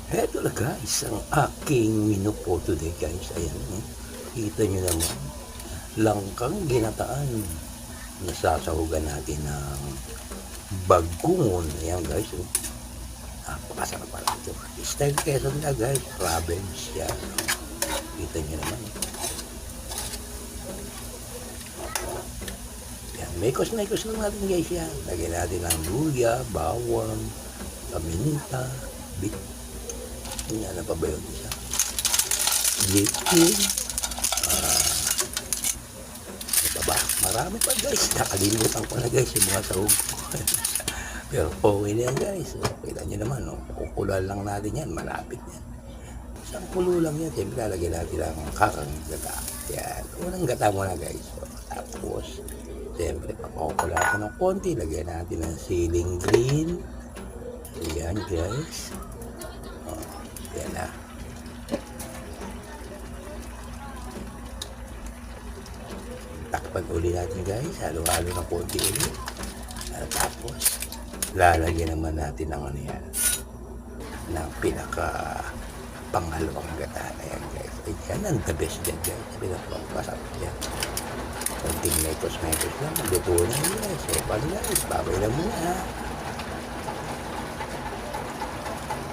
Eto na guys, ang aking menu for today guys. Ayan, kita nyo naman. Langkang ginataan. Nasasahugan natin ng bagungon. Ayan guys. Napakasarap pala ito. Style Quezon na guys. Province yan. Kita nyo naman. Ayan, may-kos lang natin guys yan. Lagyan natin ng luya, bawang, paminta, bit. Ano pa ba yun isa? Liquid. Ito ba? Marami pa guys. Nakalimutan ko na guys yung mga sahog ko. Pero okay na yan guys. Kita nyo naman. Kukulan lang natin yan. Malapit yan. Isang kulo lang yan. Siyempre lalagyan natin ang kakang gata. Yan. Unang gata muna guys. Tapos siyempre papakukulan natin ng konti. Lagyan natin ng ceiling green. Ayan guys. Yan na. Takpan uli natin guys. Halo-halo ng konti ulit. At tapos, lalagyan naman natin ng ano yan. Ng pinaka pangalawang gata na yan guys. Ayan ang the best dyan guys. Pinapapasap yan. Konting metos lang. Luto na yun guys. So, paano guys? Babay na muna.